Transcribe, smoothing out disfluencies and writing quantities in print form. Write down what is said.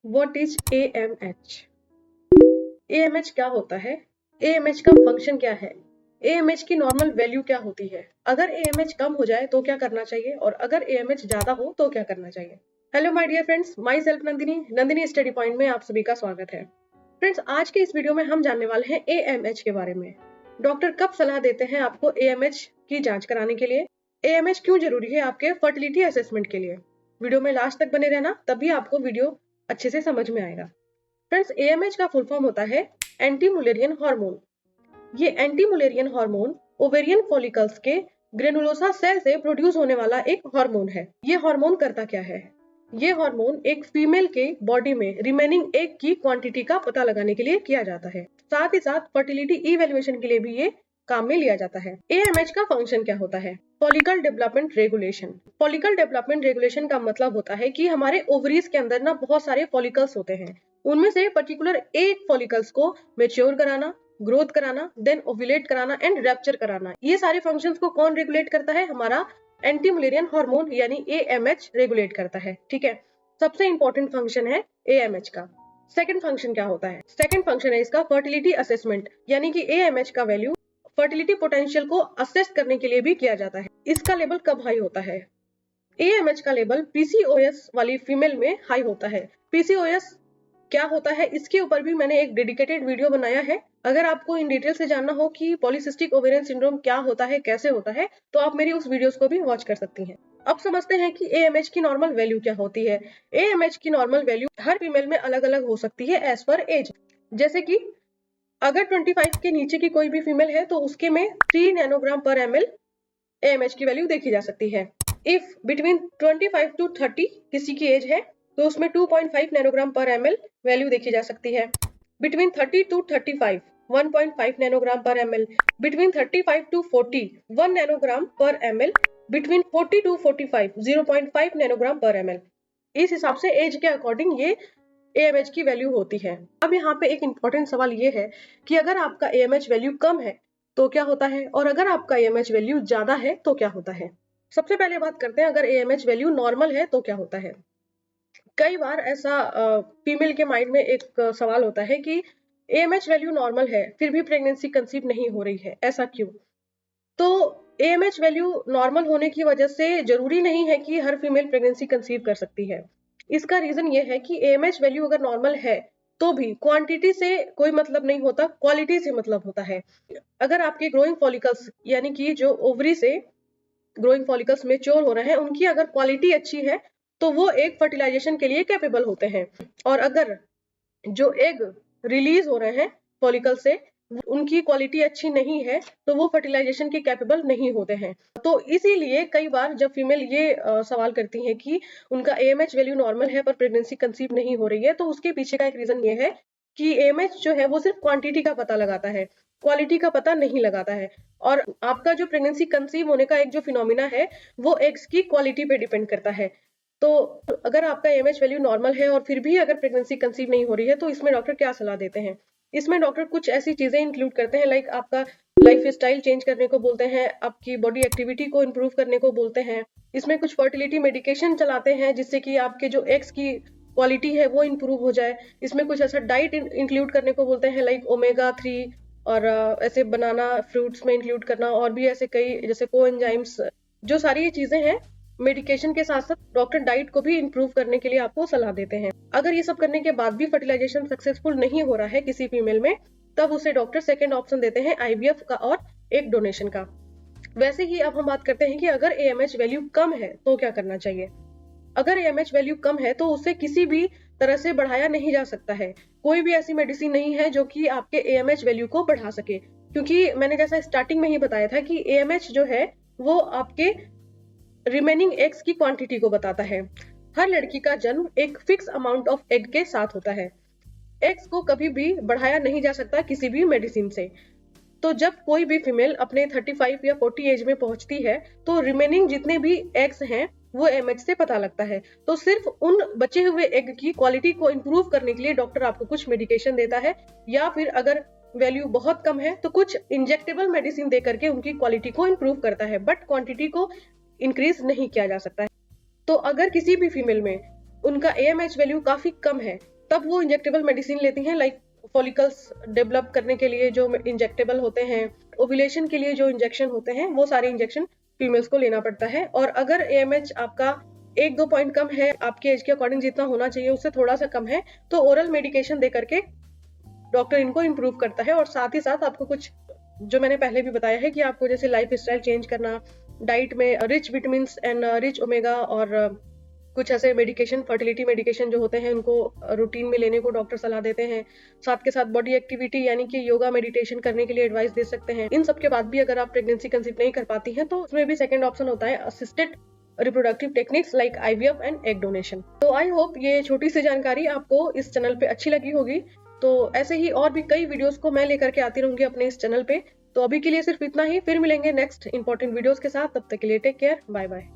What is AMH? AMH क्या होता है? AMH का फंक्शन क्या है? AMH की नॉर्मल वैल्यू क्या होती है? अगर AMH कम हो जाए तो क्या करना चाहिए और अगर AMH ज्यादा हो तो क्या करना चाहिए? Hello my dear friends, myself Nandini study point में आप सभी का स्वागत है। फ्रेंड्स, आज के इस वीडियो में हम जानने वाले हैं AMH के बारे में। डॉक्टर कब सलाह देते हैं आपको AMH की जांच कराने के लिए? AMH क्यों जरूरी है आपके फर्टिलिटी असेसमेंट के लिए? वीडियो में लास्ट तक बने रहना, तभी आपको वीडियो अच्छे से समझ में आएगा। फ्रेंड्स, AMH का फुल फॉर्म होता है एंटी मुलेरियन हार्मोन। ये anti Mullerian hormone ovarian follicles के ग्रेनुलोसा सेल से प्रोड्यूस होने वाला एक हार्मोन है। ये हार्मोन करता क्या है? ये हार्मोन एक फीमेल के बॉडी में रिमेनिंग एग की क्वांटिटी का पता लगाने के लिए किया जाता है। साथ ही साथ फर्टिलिटी इवैल्यूएशन के लिए भी ये काम में लिया जाता है। AMH का फंक्शन क्या होता है? Follicle development regulation. Follicle development regulation का मतलब होता है कि हमारे ओवरीज के अंदर ना बहुत सारे फॉलिकल्स होते हैं, उनमें से पर्टिकुलर एक फॉलिकल्स को मैच्योर कराना, ग्रोथ कराना, देन ओव्यूलेट कराना एंड रैप्चर कराना। ये सारे फंक्शंस को कौन रेगुलेट करता है? हमारा एंटी मुलेरियन हार्मोन यानी AMH रेगुलेट करता है। ठीक है, सबसे इंपॉर्टेंट फंक्शन है AMH का। सेकंड फंक्शन क्या होता है? सेकंड फंक्शन है इसका फर्टिलिटी असेसमेंट, यानी कि AMH का वैल्यू फर्टिलिटी पोटेंशियल को असेस करने के लिए भी किया जाता है। इसका लेवल कब हाई होता है? AMH का लेवल PCOS वाली फीमेल में हाई होता है। PCOS क्या होता है, इसके ऊपर भी मैंने एक डेडिकेटेड वीडियो बनाया है। अगर आपको इन डिटेल से जानना हो कि पॉलीसिस्टिक ओवेरियन सिंड्रोम क्या होता है, कैसे होता है, तो आप मेरी उस वीडियोस को भी वॉच कर सकती हैं। अब समझते हैं कि AMH की नॉर्मल वैल्यू क्या होती है। AMH की नॉर्मल वैल्यू हर फीमेल में अलग अलग हो सकती है एज पर एज। जैसे कि अगर 25 के नीचे की कोई भी फीमेल है तो उसके में 3 नैनोग्राम पर ml AMH की वैल्यू देखी जा सकती है। इफ बिटवीन 25 टू 30 किसी की एज है तो उसमें 2.5 नैनोग्राम पर ml वैल्यू देखी जा सकती है। बिटवीन 30 टू 35 1.5 नैनोग्राम पर ml। बिटवीन 35 टू 40 1 नैनोग्राम पर ml। बिटवीन 40 टू 45 0.5 नैनोग्राम पर ml। इस हिसाब से एज के अकॉर्डिंग ये AMH की वैल्यू होती है। अब यहाँ पे एक इंपॉर्टेंट सवाल ये है कि अगर आपका AMH वैल्यू कम है तो क्या होता है और अगर आपका AMH वैल्यू ज्यादा है तो क्या होता है। सबसे पहले बात करते हैं अगर AMH वैल्यू नॉर्मल है तो क्या होता है। कई बार ऐसा फीमेल के माइंड में एक सवाल होता है कि AMH वैल्यू नॉर्मल है फिर भी प्रेगनेंसी कंसीव नहीं हो रही है, ऐसा क्यों? तो AMH वैल्यू नॉर्मल होने की वजह से जरूरी नहीं है कि हर फीमेल प्रेगनेंसी कंसीव कर सकती है। इसका रीजन ये है कि AMH वैल्यू अगर नॉर्मल है तो भी क्वांटिटी से कोई मतलब नहीं होता, क्वालिटी से मतलब होता है। अगर आपके ग्रोइंग फॉलिकल्स यानी कि जो ओवरी से ग्रोइंग फॉलिकल्स मैच्योर हो रहे हैं, उनकी अगर क्वालिटी अच्छी है तो वो एग फर्टिलाइजेशन के लिए कैपेबल होते हैं। और अगर जो एग रिलीज हो रहे हैं फॉलिकल से उनकी क्वालिटी अच्छी नहीं है तो वो फर्टिलाइजेशन के कैपेबल नहीं होते हैं। तो इसीलिए कई बार जब फीमेल ये सवाल करती हैं कि उनका AMH वैल्यू नॉर्मल है पर प्रेगनेंसी कंसीव नहीं हो रही है, तो उसके पीछे का एक रीजन ये है कि AMH जो है वो सिर्फ क्वांटिटी का पता लगाता है, क्वालिटी का पता नहीं लगाता है। और आपका जो प्रेगनेंसी कंसीव होने का एक जो फिनोमिना है वो एग्स की क्वालिटी पे डिपेंड करता है। तो अगर आपका AMH वैल्यू नॉर्मल है और फिर भी अगर प्रेगनेंसी कंसीव नहीं हो रही है तो इसमें डॉक्टर क्या सलाह देते हैं? इसमें डॉक्टर कुछ ऐसी चीजें इंक्लूड करते हैं, लाइक आपका लाइफ स्टाइल चेंज करने को बोलते हैं, आपकी बॉडी एक्टिविटी को इम्प्रूव करने को बोलते हैं। इसमें कुछ फर्टिलिटी मेडिकेशन चलाते हैं जिससे कि आपके जो एग्स की क्वालिटी है वो इम्प्रूव हो जाए। इसमें कुछ ऐसा डाइट इंक्लूड करने को बोलते हैं, लाइक omega-3 और ऐसे बनाना फ्रूट्स में इंक्लूड करना, और भी ऐसे कई जैसे कोएंजाइम्स। जो सारी ये चीजें हैं मेडिकेशन के साथ साथ डॉक्टर डाइट को भी इंप्रूव करने के लिए आपको सलाह देते हैं। अगर ये सब करने के बाद भी फर्टिलाइजेशन सक्सेसफुल नहीं हो रहा है किसी फीमेल में, तब उसे डॉक्टर सेकेंड ऑप्शन देते हैं IVF का और एक डोनेशन का। वैसे ही अब हम बात करते हैं कि अगर AMH वैल्यू कम है तो क्या करना चाहिए। अगर AMH वैल्यू कम है तो उसे किसी भी तरह से बढ़ाया नहीं जा सकता है। कोई भी ऐसी मेडिसिन नहीं है जो कि आपके AMH वैल्यू को बढ़ा सके, क्योंकि मैंने जैसा स्टार्टिंग में ही बताया था कि AMH जो है वो आपके रिमेनिंग एग्स की क्वांटिटी को बताता है। हर लड़की का जन्म एक फिक्स अमाउंट ऑफ एग के साथ होता है। एग्स को कभी भी बढ़ाया नहीं जा सकता किसी भी मेडिसिन से। तो जब कोई भी फीमेल अपने 35 या 40 एज में पहुंचती है तो रिमेनिंग जितने भी एग्स हैं वो AMH से पता लगता है। तो सिर्फ उन बचे हुए एग की क्वालिटी को इंप्रूव करने के लिए डॉक्टर आपको कुछ मेडिकेशन देता है, या फिर अगर वैल्यू बहुत कम है तो कुछ इंजेक्टेबल मेडिसिन दे करके उनकी क्वालिटी को इंप्रूव करता है, बट क्वांटिटी को इंक्रीज नहीं किया जा सकता है। तो अगर किसी भी फीमेल में उनका AMH वैल्यू काफी कम है तब वो इंजेक्टेबल मेडिसिन लेती हैं, लाइक फॉलिकल्स डेवलप करने के लिए जो इंजेक्टेबल होते हैं, ओव्यूलेशन के लिए जो इंजेक्शन होते हैं, वो सारे इंजेक्शन फीमेल्स को लेना पड़ता है। और अगर AMH आपका 1-2 पॉइंट कम है, आपके एज के अकॉर्डिंग जितना होना चाहिए उससे थोड़ा सा कम है, तो ओरल मेडिकेशन दे करके डॉक्टर इनको इम्प्रूव करता है। और साथ ही साथ आपको कुछ जो मैंने पहले भी बताया है कि आपको जैसे लाइफ स्टाइल चेंज करना, डाइट में rich vitamin and rich omega और कुछ ऐसे मेडिकेशन, फर्टिलिटी मेडिकेशन जो होते हैं उनको रूटीन में लेने को डॉक्टर सलाह देते हैं। साथ के साथ बॉडी एक्टिविटी यानी कि योगा मेडिटेशन करने के लिए एडवाइस दे सकते हैं। इन सब के बाद भी अगर आप प्रेगनेंसी कंसीव नहीं कर पाती हैं तो उसमें भी सेकंड ऑप्शन होता है assisted reproductive techniques like IVF and egg donation. तो आई होप ये छोटी सी जानकारी आपको इस चैनल पे अच्छी लगी होगी। तो ऐसे ही और भी कई वीडियोस को मैं लेकर के आती रहूंगी अपने इस चैनल पे। तो अभी के लिए सिर्फ इतना ही, फिर मिलेंगे नेक्स्ट इंपॉर्टेंट वीडियोस के साथ। तब तक के लिए टेक केयर, बाय बाय।